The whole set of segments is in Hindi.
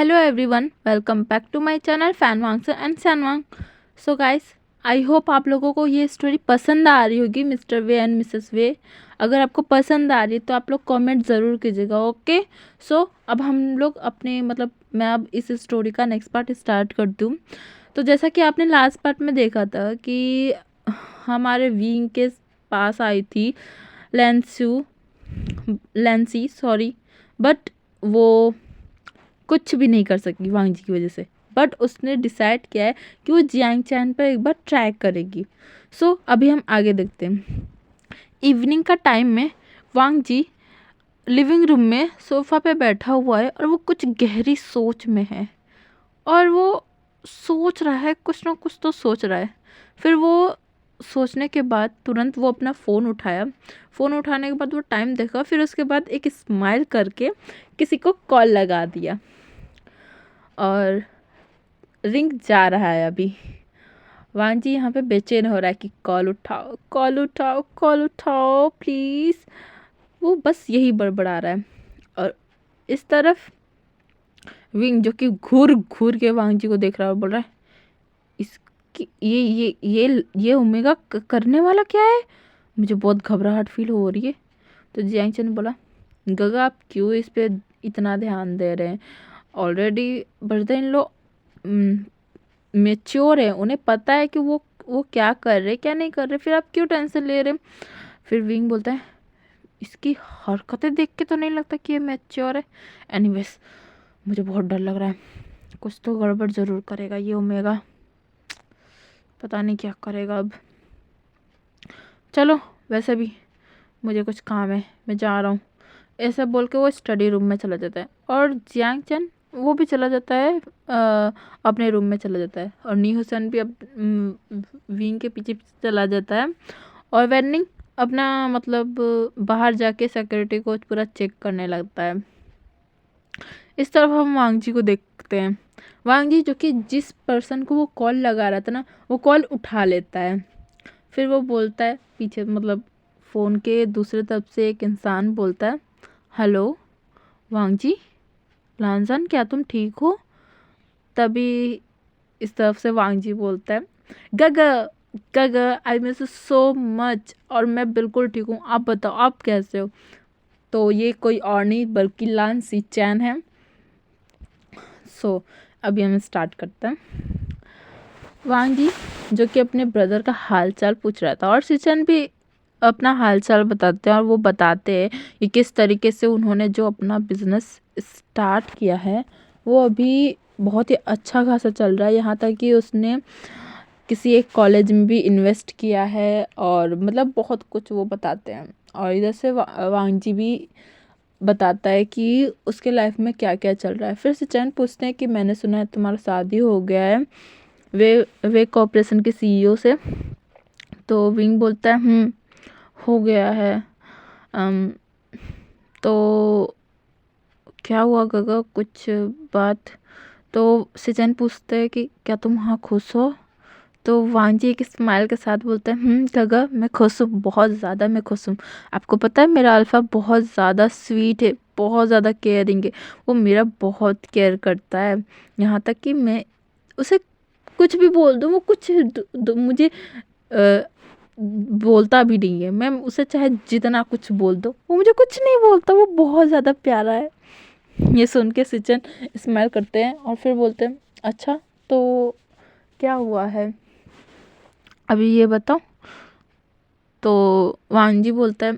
Hello everyone, welcome back to my channel फैनवांग से एंड सैनवांग। सो गाइस, आई होप आप लोगों को ये स्टोरी पसंद आ रही होगी, मिस्टर वे एंड मिसेस वे। अगर आपको पसंद आ रही है तो आप लोग कमेंट ज़रूर कीजिएगा, ओके। सो अब हम लोग अपने मैं अब इस स्टोरी का नेक्स्ट पार्ट स्टार्ट कर दूँ। तो जैसा कि आपने लास्ट पार्ट में देखा था कि हमारे विंग के पास आई थी लैंसी सॉरी, बट वो कुछ भी नहीं कर सकी वांग जी की वजह से। बट उसने डिसाइड किया है कि वो जियांग चैन पर एक बार ट्राई करेगी। सो अभी हम आगे देखते हैं। इवनिंग का टाइम में वांग जी लिविंग रूम में सोफ़ा पे बैठा हुआ है और वो कुछ गहरी सोच में है और वो सोच रहा है, कुछ ना कुछ तो सोच रहा है। फिर वो सोचने के बाद तुरंत वो अपना फ़ोन उठाया। फ़ोन उठाने के बाद वो टाइम देखा, फिर उसके बाद एक स्माइल करके किसी को कॉल लगा दिया और रिंग जा रहा है। अभी वांग जी यहाँ पे बेचैन हो रहा है कि कॉल उठाओ, कॉल उठाओ, कॉल उठाओ प्लीज़। वो बस यही बड़बड़ा रहा है। और इस तरफ विंग जो कि घूर घूर के वांग जी को देख रहा है और बोल रहा है, इसकी ये ओमेगा करने वाला क्या है? मुझे बहुत घबराहट फील हो रही है। तो जियांग चैन बोला, गगा आप क्यों इस पे इतना ध्यान दे रहे हैं? Already brother in low mature है, उन्हें पता है कि वो क्या कर रहे क्या नहीं कर रहे, फिर आप क्यों टेंशन ले रहे? फिर विंग बोलता है, इसकी हरकतें देख के तो नहीं लगता कि ये मैच्योर है। एनीवेज मुझे बहुत डर लग रहा है, कुछ तो गड़बड़ ज़रूर करेगा ये ओमेगा, पता नहीं क्या करेगा अब। चलो वैसे भी मुझे कुछ काम है, मैं जा रहा हूँ। ऐसा बोल के वो स्टडी रूम में चला जाता है और जियांग चैन वो भी चला जाता है, अपने रूम में चला जाता है। और नी हुसैन भी अब विंग के पीछे पीछे चला जाता है और वेनिंग अपना बाहर जाके सिक्योरिटी को पूरा चेक करने लगता है। इस तरफ हम वांग जी को देखते हैं। वांग जी जो कि जिस पर्सन को वो कॉल लगा रहा था ना, वो कॉल उठा लेता है। फिर वो बोलता है पीछे फ़ोन के दूसरे तरफ से एक इंसान बोलता है, हेलो वांग जी, लानजान क्या तुम ठीक हो? तभी इस तरफ से वांग जी बोलता है, गग गग I miss you so much, और मैं बिल्कुल ठीक हूँ, आप बताओ आप कैसे हो? तो ये कोई और नहीं बल्कि लान सी चैन है। सो अभी हम स्टार्ट करते हैं। वांग जी जो कि अपने ब्रदर का हाल चाल पूछ रहा था और सिचन भी अपना हाल चाल बताते हैं और वो बताते हैं कि किस तरीके से उन्होंने जो अपना बिजनेस स्टार्ट किया है वो अभी बहुत ही अच्छा खासा चल रहा है। यहाँ तक कि उसने किसी एक कॉलेज में भी इन्वेस्ट किया है और बहुत कुछ वो बताते हैं। और इधर से वांग जी भी बताता है कि उसके लाइफ में क्या क्या चल रहा है। फिर सिचन पूछते हैं कि मैंने सुना है तुम्हारा शादी हो गया है वे कॉर्पोरेशन के सीईओ से। तो विंग बोलता है हो गया है। तो क्या हुआ गगा, कुछ बात? तो सिचन पूछते हैं कि क्या तुम हाँ खुश हो? तो वांग जी एक स्माइल के साथ बोलते हैं गगा मैं खुश हूँ, बहुत ज़्यादा मैं खुश हूँ। आपको पता है मेरा अल्फ़ा बहुत ज़्यादा स्वीट है, बहुत ज़्यादा केयरिंग है, वो मेरा बहुत केयर करता है। यहाँ तक कि मैं उसे कुछ भी बोल दूँ वो कुछ मुझे बोलता भी नहीं है। मैं उसे चाहे जितना कुछ बोल दो वो मुझे कुछ नहीं बोलता, वो बहुत ज़्यादा प्यारा है। ये सुन के सिचन स्माइल करते हैं और फिर बोलते हैं, अच्छा तो क्या हुआ है अभी ये बताओ? तो वांग जी बोलता है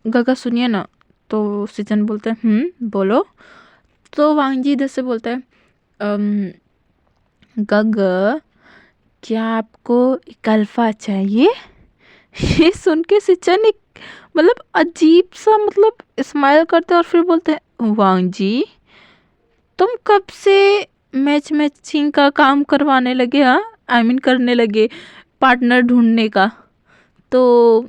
गगा सुनिए ना। तो सिचन बोलते हैं बोलो। तो वांग जी इधर से बोलता है, गगा क्या आपको एक अल्फा चाहिए? ये सुन के सिचन एक अजीब सा स्माइल करते हैं और फिर बोलते हैं, वांग जी तुम कब से मैचिंग का काम करवाने लगे? हाँ आई मीन करने लगे पार्टनर ढूंढने का। तो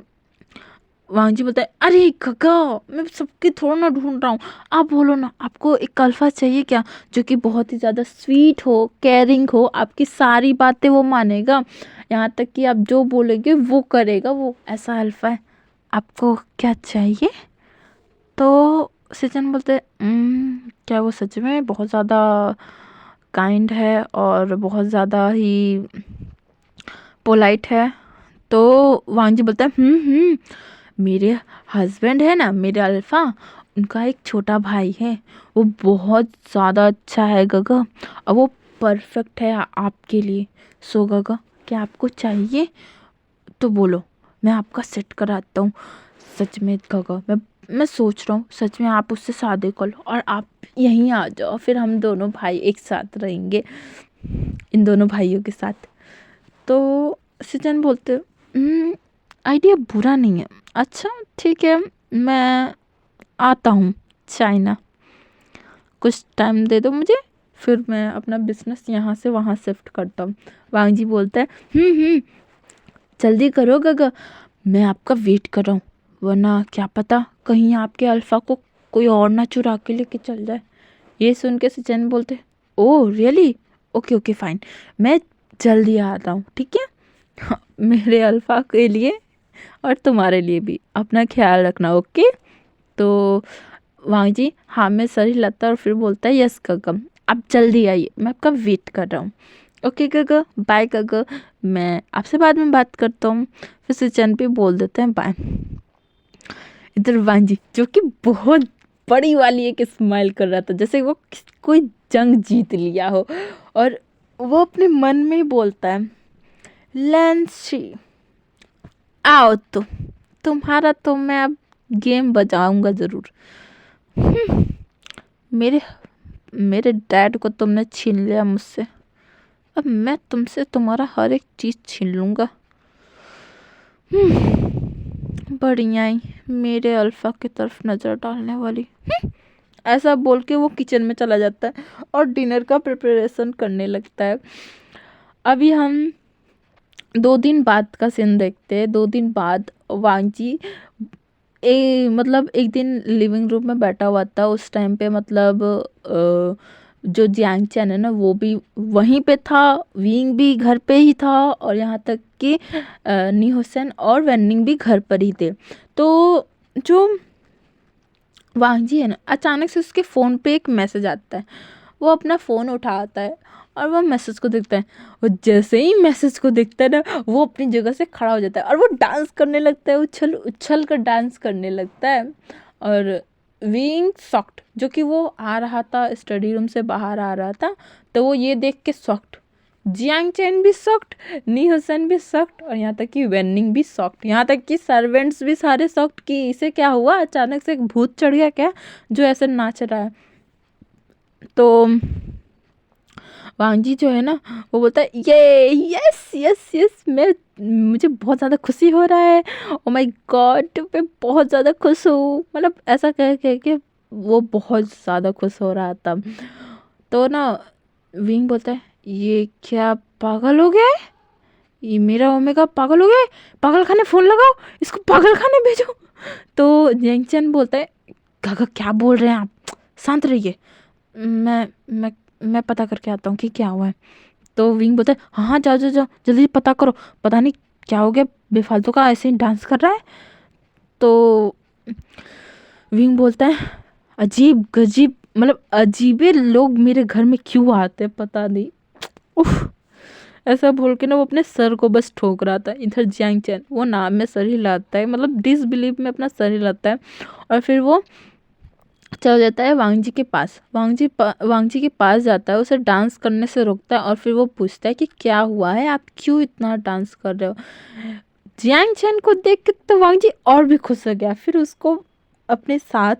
वांग जी बोलता है, अरे गगा मैं सबकी थोड़ा ना ढूंढ रहा हूँ, आप बोलो ना आपको एक अल्फा चाहिए क्या, जो कि बहुत ही ज़्यादा स्वीट हो, केयरिंग हो, आपकी सारी बातें वो मानेगा, यहाँ तक कि आप जो बोलेंगे वो करेगा, वो ऐसा अल्फा है। आपको क्या चाहिए? तो सचिन बोलते क्या वो सच में बहुत ज़्यादा काइंड है और बहुत ज़्यादा ही पोलाइट है? तो वांग जी बोलता है मेरे हस्बैंड है ना, मेरे अल्फा, उनका एक छोटा भाई है, वो बहुत ज़्यादा अच्छा है गगा, और वो परफेक्ट है आपके लिए। सो गगा, क्या आपको चाहिए तो बोलो, मैं आपका सेट कराता हूँ। सच में गगा, मैं सोच रहा हूँ सच में आप उससे शादी कर लो और आप यहीं आ जाओ, फिर हम दोनों भाई एक साथ रहेंगे, इन दोनों भाइयों के साथ। तो सचिन बोलते आइडिया बुरा नहीं है। अच्छा ठीक है, मैं आता हूँ चाइना, कुछ टाइम दे दो मुझे, फिर मैं अपना बिजनेस यहाँ से वहाँ शिफ्ट करता हूँ। वांग जी बोलता है जल्दी करो गगा, मैं आपका वेट कर रहा हूँ, वरना क्या पता कहीं आपके अल्फा को कोई और ना चुरा के लेके चल जाए। ये सुन के सचिन बोलते oh really, okay okay fine, मैं जल्दी आता हूँ, ठीक है। हाँ, मेरे अल्फा के लिए और तुम्हारे लिए भी अपना ख्याल रखना, ओके। तो वांग जी हाँ में सर हिलाता है और फिर बोलता है यस गगम, आप जल्दी आइए, मैं आपका वेट कर रहा हूँ। ओके गगा, बाय गगा, मैं आपसे बाद में बात करता हूँ। फिर सचिन भी बोल देते हैं बाय। इधर वांग जी जो कि बहुत बड़ी वाली एक स्माइल कर रहा था, जैसे वो कोई जंग जीत लिया हो, और वो अपने मन में ही बोलता है लेंसी आओ, तो तुम्हारा तो मैं अब गेम बजाऊंगा ज़रूर। मेरे मेरे डैड को तुमने छीन लिया मुझसे, अब मैं तुमसे तुम्हारा हर एक चीज़ छीन लूँगा। बढ़िया ही मेरे अल्फा की तरफ नज़र डालने वाली। ऐसा बोल के वो किचन में चला जाता है और डिनर का प्रिपरेशन करने लगता है। अभी हम 2 दिन बाद का सीन देखते हैं। 2 दिन बाद वांग जी मतलब एक दिन लिविंग रूम में बैठा हुआ था, उस टाइम पे मतलब जो जियांग चैन है ना वो भी वहीं पे था, विंग भी घर पे ही था, और यहाँ तक कि नी हुसैन और वेन्निंग भी घर पर ही थे। तो जो वांग जी है ना, अचानक से उसके फ़ोन पे एक मैसेज आता है। वो अपना फ़ोन उठाता है और वो मैसेज को देखता है। वो जैसे ही मैसेज को देखता है ना, वो अपनी जगह से खड़ा हो जाता है और वो डांस करने लगता है, उछल उछल कर डांस करने लगता है। और विंग शॉक्ड, जो कि वो आ रहा था स्टडी रूम से बाहर आ रहा था, तो वो ये देख के शॉक्ड, जियांग चैन भी शॉक्ड, नी हुसैन भी शॉक्ड, और यहाँ तक कि वेन्निंग भी शॉक्ड, यहाँ तक कि सर्वेंट्स भी सारे शॉक्ड कि इसे क्या हुआ, अचानक से एक भूत चढ़ गया क्या जो ऐसे नाच रहा है। तो वांग जी जो है ना वो बोलता है ये यस यस यस, मैं मुझे बहुत ज़्यादा खुशी हो रहा है, ओ माय गॉड मैं बहुत ज़्यादा खुश हूँ, मतलब ऐसा कह कह के वो बहुत ज़्यादा खुश हो रहा था। तो ना विंग बोलता है ये क्या पागल हो गया है, ये मेरा ओमेगा पागल हो गया है, पागल खाने फ़ोन लगाओ, इसको पागल खाने भेजो। तो जेंगचन बोलता है काका क्या बोल रहे हैं आप, शांत रहिए, मैं मैं पता करके आता हूँ कि क्या हुआ है। तो विंग बोलता है हाँ हाँ जाओ जाओ जाओ जल्दी पता करो, पता नहीं क्या हो गया, बेफालतू का ऐसे ही डांस कर रहा है। तो विंग बोलता है अजीब गजीब, मतलब अजीबे लोग मेरे घर में क्यों आते हैं पता नहीं। उफ, ऐसा बोल के ना वो अपने सर को बस ठोक रहा था। इधर जियांग चैन वो नाम में सर हिलाता है, मतलब डिसबिलीव में अपना सर हिलाता है, और फिर वो चला जाता है वांग जी के पास। वांग जी के पास जाता है, उसे डांस करने से रोकता है और फिर वो पूछता है कि क्या हुआ है, आप क्यों इतना डांस कर रहे हो। जियांग चैन को देख के तो वांग जी और भी खुश हो गया, फिर उसको अपने साथ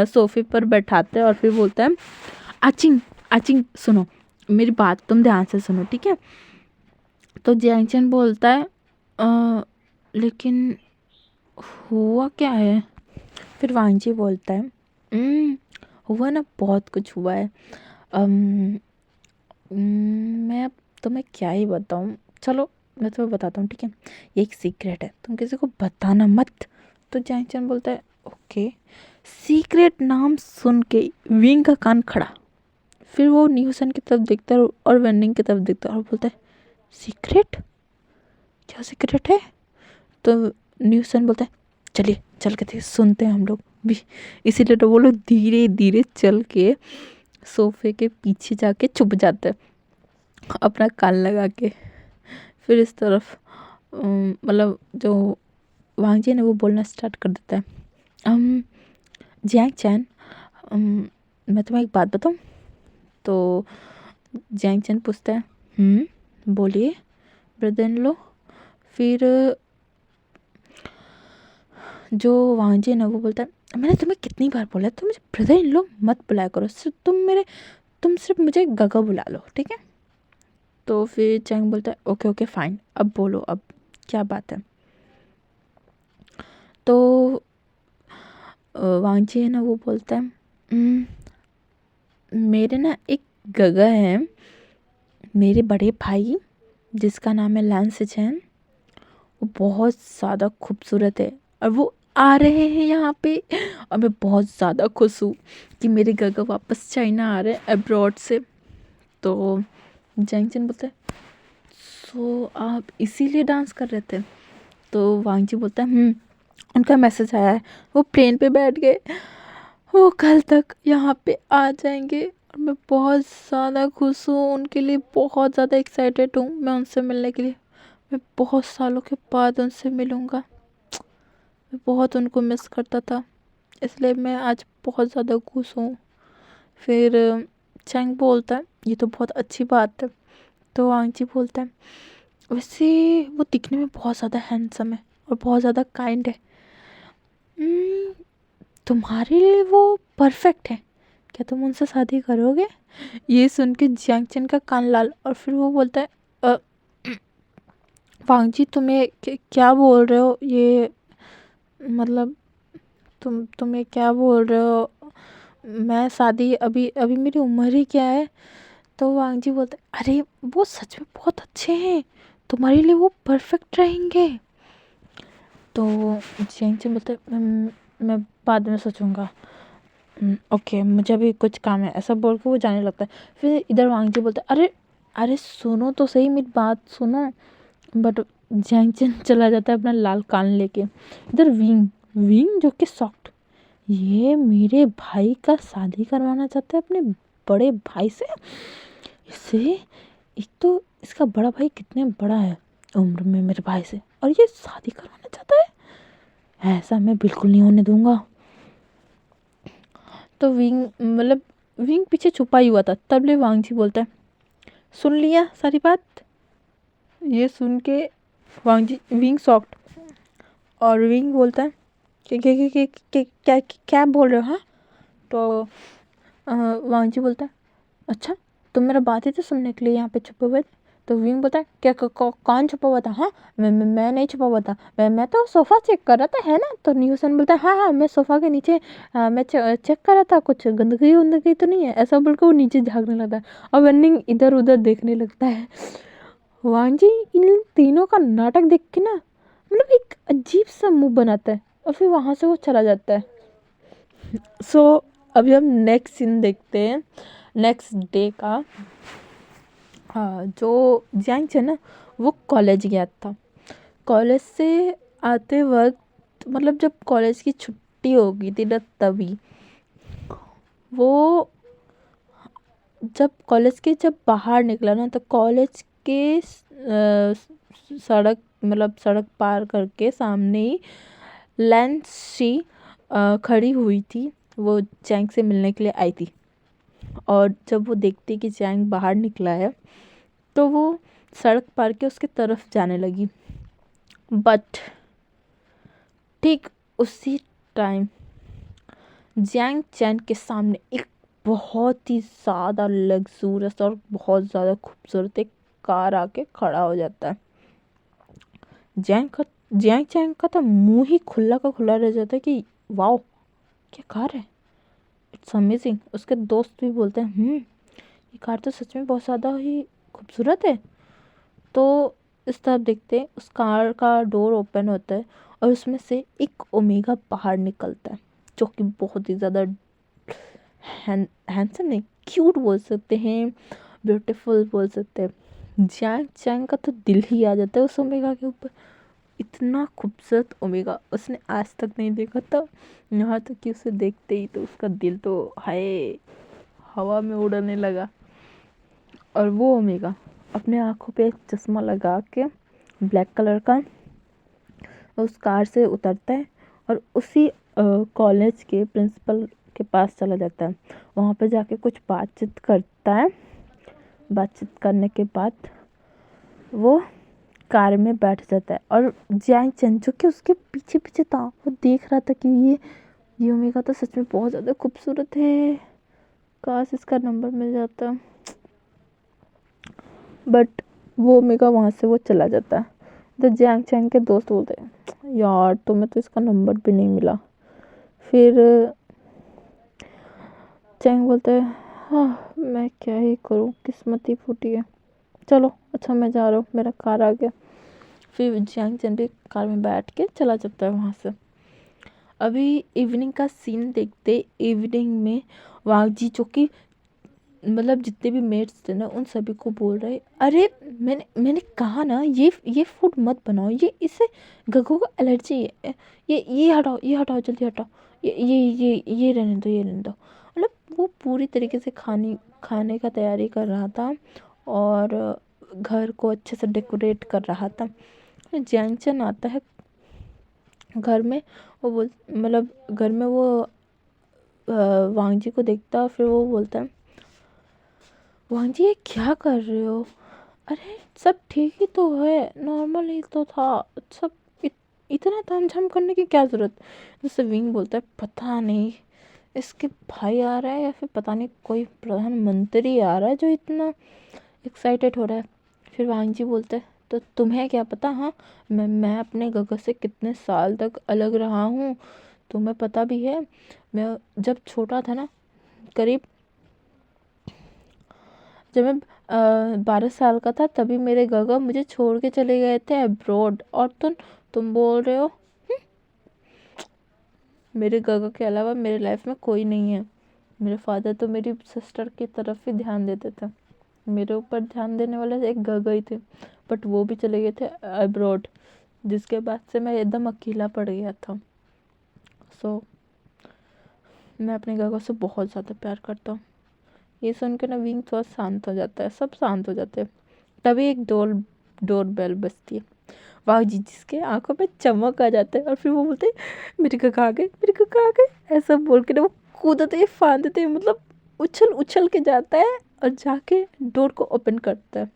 सोफे पर बैठाते हैं और फिर बोलता है आचिंग आचिंग सुनो, मेरी बात तुम ध्यान से सुनो ठीक है। तो जियांग चैन बोलता है लेकिन हुआ क्या है। फिर वांग जी बोलता है "हम्म, हुआ ना बहुत कुछ हुआ है, अम, मैं अब तुम्हें क्या ही बताऊँ, चलो मैं तुम्हें बताता हूँ ठीक है, ये एक सीक्रेट है, तुम किसी को बताना मत। तो जैंगचन बोलता है ओके। सीक्रेट नाम सुन के विंग का कान खड़ा, फिर वो न्यूसन की तरफ देखता है और वेंडिंग की तरफ देखता है और बोलता है सीक्रेट, क्या सीक्रेट है। तो न्यूसन बोलता है चलिए चल के सुनते हैं हम लोग। भी। इसीलिए तो वो लोग धीरे धीरे चल के सोफे के पीछे जाके छुप जाते हैं अपना कान लगा के। फिर इस तरफ मतलब जो वांग जी ने वो बोलना स्टार्ट कर देता है, जियांग चैन, मैं तुम्हें एक बात बताऊँ? तो जियांग चैन पूछता है, बोलिए ब्रदर इन लो। फिर जो वांग जी है ना वो बोलता है, मैंने तुम्हें कितनी बार बोला तुम मुझे ब्रदर इन लो मत बुलाया करो, तुम सिर्फ मुझे गगा बुला लो, ठीक है? तो फिर चैंग बोलता है, ओके ओके फाइन, अब बोलो, अब क्या बात है? तो वांग जी है ना वो बोलता है, मेरे ना एक गगा है, मेरे बड़े भाई जिसका नाम है लैंस चैन, वो बहुत ज़्यादा खूबसूरत है और वो आ रहे हैं यहाँ पे, और मैं बहुत ज़्यादा खुश हूँ कि मेरे गगा वापस चाइना आ रहे हैं अब्रॉड से। तो जैंग चैन बोलता है, सो आप इसीलिए डांस कर रहे थे? तो वांग जी बोलता है, उनका मैसेज आया है, वो प्लेन पे बैठ गए, वो कल तक यहाँ पे आ जाएंगे और मैं बहुत ज़्यादा खुश हूँ, उनके लिए बहुत ज़्यादा एक्साइटेड हूँ मैं उनसे मिलने के लिए। मैं बहुत सालों के बाद उनसे मिलूँगा, मैं बहुत उनको मिस करता था, इसलिए मैं आज बहुत ज़्यादा खुश हूँ। फिर चैंग बोलता है, ये तो बहुत अच्छी बात है। तो वांग जी बोलता है, वैसे वो दिखने में बहुत ज़्यादा हैंडसम है और बहुत ज़्यादा काइंड है, तुम्हारे लिए वो परफेक्ट है, क्या तुम उनसे शादी करोगे? ये सुन के जियांग चैन का कान लाल, और फिर वो बोलता है, "अ, वांग जी तुम्हें क्या बोल रहे हो ये, मतलब तुम्हें क्या बोल रहे हो, मैं शादी अभी अभी मेरी उम्र ही क्या है?" तो वांग जी बोलते, अरे वो सच में बहुत अच्छे हैं, तुम्हारे लिए वो परफेक्ट रहेंगे। तो जियांग चैन बोलते, मैं बाद में सोचूंगा, ओके मुझे अभी कुछ काम है, ऐसा बोल के वो जाने लगता है। फिर इधर वांग जी बोलता है, अरे अरे सुनो तो सही, मेरी बात सुनो। बट जियांग चैन चला जाता है अपना लाल कान लेके। इधर विंग विंग जो कि सॉफ्ट, ये मेरे भाई का शादी करवाना चाहता है अपने बड़े भाई से। इससे एक तो इसका बड़ा भाई कितने बड़ा है उम्र में मेरे भाई से, और ये शादी करवाना चाहता है, ऐसा मैं बिल्कुल नहीं होने दूंगा। तो विंग पीछे छुपा ही हुआ था, तब ले वांग जी बोलता है, सुन लिया सारी बात? ये सुन के वांग जी विंग शॉक्ड, और विंग बोलता है कि क्या क्या बोल रहे हो? हाँ। तो वांग जी बोलता है, अच्छा तुम मेरा बात ही तो सुनने के लिए यहाँ पे छुपे हुए थे? तो विंग बोलता है, क्या कौन छुपा हुआ था? हाँ मैं नहीं छुपा हुआ था, मैं तो सोफ़ा चेक कर रहा था, है ना? तो न्यूसन बोलता है, हाँ हाँ मैं सोफ़ा के नीचे मैं चेक कर रहा था, कुछ गंदगी वंदगी तो नहीं है, ऐसा बोलकर वो नीचे झाँकने लगता है और वनिंग इधर उधर देखने लगता है। वांग जी इन तीनों का नाटक देख के ना मतलब एक अजीब सा मुंह बनाता है और फिर वहाँ से वो चला जाता है। सो अभी हम नेक्स्ट सीन देखते हैं, नेक्स्ट डे का। हाँ, जो जियांग चैन ना वो कॉलेज गया था। कॉलेज से आते वक्त मतलब जब कॉलेज की छुट्टी हो गई थी ना, तभी वो जब कॉलेज के जब बाहर निकला ना, तो कॉलेज के सड़क मतलब सड़क पार करके सामने ही लैंसी खड़ी हुई थी, वो चैंग से मिलने के लिए आई थी। और जब वो देखती कि चैंग बाहर निकला है तो वो सड़क पार के उसके तरफ जाने लगी। बट ठीक उसी टाइम जियांग चैन के सामने एक बहुत ही ज़्यादा लग्जूरियस और बहुत ज़्यादा खूबसूरत एक कार आके खड़ा हो जाता है। जियांग चैन का तो मुंह ही खुला का खुला रह जाता है कि वाओ क्या कार है, इट्स अमेजिंग। उसके दोस्त भी बोलते हैं, ये कार तो सच में बहुत ज़्यादा ही खूबसूरत है। तो इस तरफ देखते हैं उस कार का डोर ओपन होता है और उसमें से एक ओमेगा बाहर निकलता है, जो कि बहुत ही ज़्यादा हैंडसम नहीं, क्यूट बोल सकते हैं, ब्यूटीफुल बोल सकते हैं। जियांग चैंग का तो दिल ही आ जाता है उस ओमेगा के ऊपर। इतना खूबसूरत ओमेगा उसने आज तक नहीं देखा था। यहाँ तक कि उसे देखते ही तो उसका दिल तो हाय हवा में उड़ने लगा। और वो ओमेगा अपने आँखों पे एक चश्मा लगा के ब्लैक कलर का उस कार से उतरता है और उसी कॉलेज के प्रिंसिपल के पास चला जाता है। वहाँ पे जाके कुछ बातचीत करता है। बातचीत करने के बाद वो कार में बैठ जाता है और जैंग चेन जो कि उसके पीछे पीछे था, वो देख रहा था कि ये ओमेगा तो सच में बहुत ज़्यादा खूबसूरत है, काश इसका नंबर मिल जाता। बट वो ओमेगा वहाँ से वो चला जाता है। तो जैंग चैंग के दोस्त बोलते हैं यार तुम्हें तो इसका नंबर भी नहीं मिला। फिर चैंग बोलता है हाँ मैं क्या ही करूँ, किस्मत ही फूटी है, चलो अच्छा मैं जा रहा हूँ, मेरा कार आ गया। फिर जैंग चैन भी कार में बैठ के चला जाता है वहाँ से। अभी इवनिंग का सीन देखते, इवनिंग में वागजी जो कि मतलब जितने भी मेट्स थे ना उन सभी को बोल रहे अरे मैंने कहा ना ये फूड मत बनाओ, ये इससे गगो को एलर्जी है, ये हटाओ, ये हटाओ, जल्दी हटाओ, ये रहने दो, ये रहने दो। मतलब वो पूरी तरीके से खाने का तैयारी कर रहा था और घर को अच्छे से डेकोरेट कर रहा था। जैंगचन आता है घर में, वो बोल मतलब घर में वो वांगजी को देखता है। फिर वो बोलता है वांगजी ये क्या कर रहे हो? अरे सब ठीक ही तो है, नॉर्मल ही तो था, सब इतना तामझाम करने की क्या ज़रूरत। जैसे विंग बोलता है पता नहीं इसके भाई आ रहा है या फिर पता नहीं कोई प्रधानमंत्री आ रहा है जो इतना एक्साइटेड हो रहा है। फिर वांगजी बोलता है तो तुम्हें क्या पता, हाँ मैं अपने गगन से कितने साल तक अलग रहा हूँ, तुम्हें पता भी है। मैं जब छोटा था ना, करीब जब मैं 12 साल का था तभी मेरे गगा मुझे छोड़ के चले गए थे अब्रॉड, और तुम बोल रहे हो मेरे गगा के अलावा मेरे लाइफ में कोई नहीं है। मेरे फादर तो मेरी सिस्टर की तरफ ही ध्यान देते थे, मेरे ऊपर ध्यान देने वाले एक गगा ही थे, बट वो भी चले गए थे अब्रॉड, जिसके बाद से मैं एकदम अकेला पड़ गया था। सो मैं अपने गगा से बहुत ज़्यादा प्यार करता हूँ। ये सुन के ना विंग थोड़ा शांत हो जाता है, सब शांत हो जाते हैं। तभी एक डोर बेल बजती है। वाह जी, जिसके आंखों में चमक आ जाता है और फिर वो बोलते हैं मेरे काका आ गए, मेरे काका आ गए, ऐसा बोल के ना वो कूदते फांदते मतलब उछल उछल के जाता है और जाके डोर को ओपन करता है।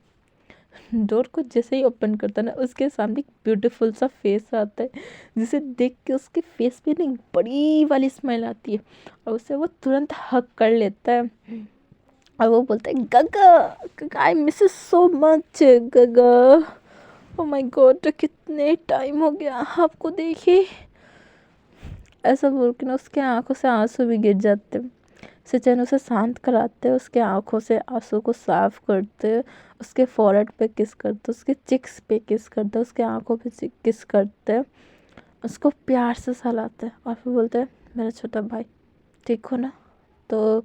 डोर को जैसे ही ओपन करता है ना उसके सामने एक ब्यूटीफुल सा फेस आता है, जिसे देख के उसके फेस पे ना एक बड़ी वाली स्माइल आती है और उसे वो तुरंत हग कर लेता है। और वो बोलता है गगा गगा आई मिस यू सो मच गगा, ओ माय गॉड कितने टाइम हो गया आपको देखे। ऐसा बोल के ना उसके आंखों से आंसू भी गिर जाते। सचिन उसे शांत कराते, उसके आंखों से आंसू को साफ करते, उसके फॉरहेड पे किस करते, उसके चिक्स पे किस करते, उसके आंखों पे किस करते, उसको प्यार से सहलाते और फिर बोलते हैं मेरा छोटा भाई ठीक हो ना। तो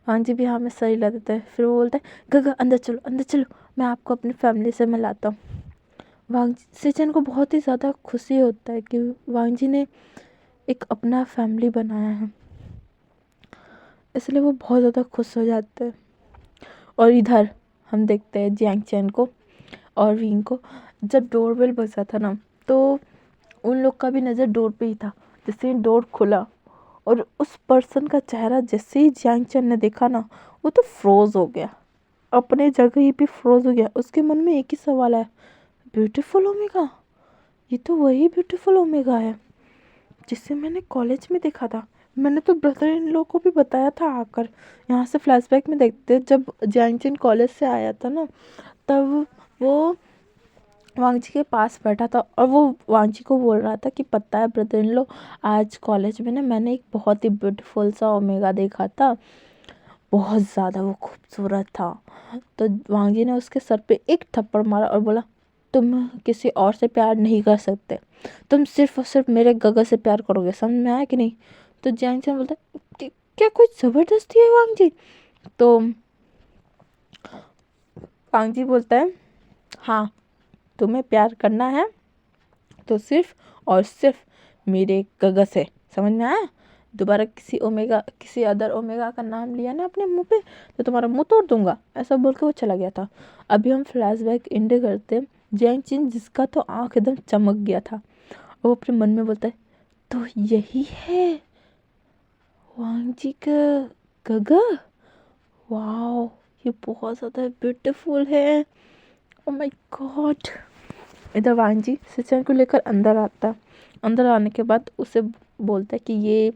हाँ जी भी हमें सही लग देता है। फिर वो बोलता है गगा अंदर चलो, अंदर चलो, मैं आपको अपनी फैमिली से मिलाता हूँ। वांगजी सेचन को बहुत ही ज़्यादा खुशी होता है कि वांगजी ने एक अपना फैमिली बनाया है, इसलिए वो बहुत ज़्यादा खुश हो जाते हैं। और इधर हम देखते हैं जियांग चैन को और विंग को। जब डोरबेल बजा था ना तो उन लोग का भी नज़र डोर पे ही था। जैसे ही डोर खुला और उस पर्सन का चेहरा जैसे ही जियांग चैन ने देखा ना, वो तो फ्रोज हो गया, अपने जगह ही पे फ्रोज हो गया। उसके मन में एक ही सवाल है, ब्यूटीफुल ओमेगा, ये तो वही ब्यूटीफुल ओमेगा है जिसे मैंने कॉलेज में देखा था। मैंने तो ब्रदर इन लोग को भी बताया था आकर। यहाँ से फ्लैशबैक में देखते जब जैंगचिन कॉलेज से आया था ना, तब वो वांगजी के पास बैठा था और वो वांगजी को बोल रहा था कि पता है ब्रदर इन लो, आज कॉलेज में ना मैंने एक बहुत ही ब्यूटीफुल सा ओमेगा देखा था, बहुत ज़्यादा वो खूबसूरत था। तो वांगजी ने उसके सर पे एक थप्पड़ मारा और बोला तुम किसी और से प्यार नहीं कर सकते, तुम सिर्फ और सिर्फ मेरे गगा से प्यार करोगे, समझ में आया कि नहीं। तो जैंग चैन बोलता है क्या कुछ ज़बरदस्ती है वांगजी? तो वांगजी बोलता है हाँ तुम्हें प्यार करना है तो सिर्फ और सिर्फ मेरे गगा से। समझ में आया? दोबारा किसी अदर ओमेगा का नाम लिया ना अपने मुंह पे तो तुम्हारा मुंह तोड़ दूंगा, ऐसा बोल के वो चला गया था। अभी हम फ्लैशबैक एंड करते। जैंग चिन जिसका तो आंख एकदम चमक गया था, वो अपने मन में बोलता है तो यही है वांग जी का गगा। वाओ, ये बहुत ज़्यादा ब्यूटीफुल है। Oh my God. इधर वांग जी सिचन को लेकर अंदर आता। अंदर आने के बाद उसे बोलता है कि ये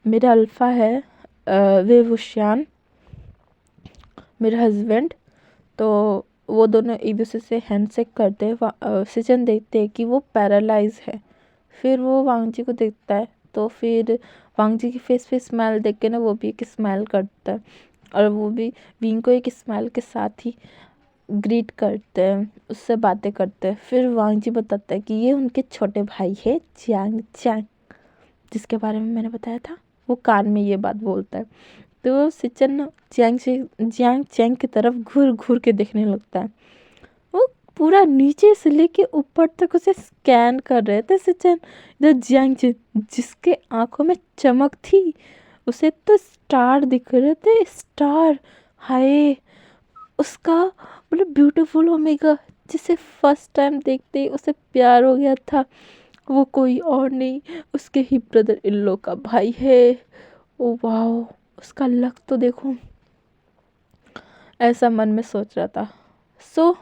मेरा अल्फ़ा है, वे वुशियान मेरा हस्बैंड। तो वो दोनों एक दूसरे से हैंडशेक करते हैं। सिचन देखते हैं कि वो पैरालाइज है। फिर वो वांग जी को देखता है तो फिर वांग जी की फेस पे स्माइल देख के ना वो भी एक स्माइल करता है और वो भी विंग को एक स्माइल के साथ ही ग्रीट करते हैं, उससे बातें करते हैं। फिर वांग जी बताता है कि ये उनके छोटे भाई है जियांग चैंग, जिसके बारे में मैंने बताया था। वो कान में ये बात बोलता है तो सिचन जियांग चैंग की तरफ घूर घूर के देखने लगता है। वो पूरा नीचे से लेके ऊपर तक उसे स्कैन कर रहे थे सिचन। इधर जियांग चैंग जिसके आंखों में चमक थी, उसे तो स्टार दिख रहे थे, स्टार। हाय, उसका मतलब ब्यूटीफुल ओमेगा जिसे फर्स्ट टाइम देखते ही उसे प्यार हो गया था, वो कोई और नहीं उसके ही ब्रदर इन लो का भाई है। ओ वाओ, उसका लक तो देखो, ऐसा मन में सोच रहा था। सो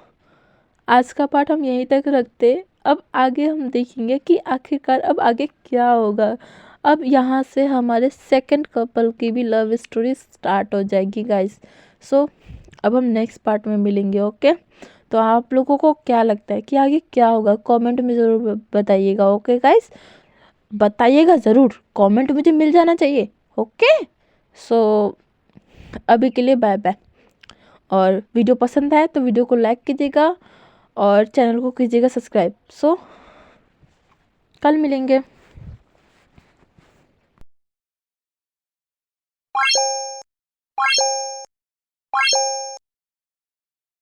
आज का पार्ट हम यहीं तक रखते। अब आगे हम देखेंगे कि आखिरकार अब आगे क्या होगा। अब यहाँ से हमारे सेकंड कपल की भी लव स्टोरी स्टार्ट हो जाएगी गाइस। सो अब हम नेक्स्ट पार्ट में मिलेंगे। ओके, तो आप लोगों को क्या लगता है कि आगे क्या होगा, कमेंट में ज़रूर बताइएगा। ओके गाइस, बताइएगा ज़रूर, कमेंट मुझे मिल जाना चाहिए। ओके, सो अभी के लिए बाय बाय। और वीडियो पसंद आए तो वीडियो को लाइक कीजिएगा और चैनल को कीजिएगा सब्सक्राइब। सो कल मिलेंगे।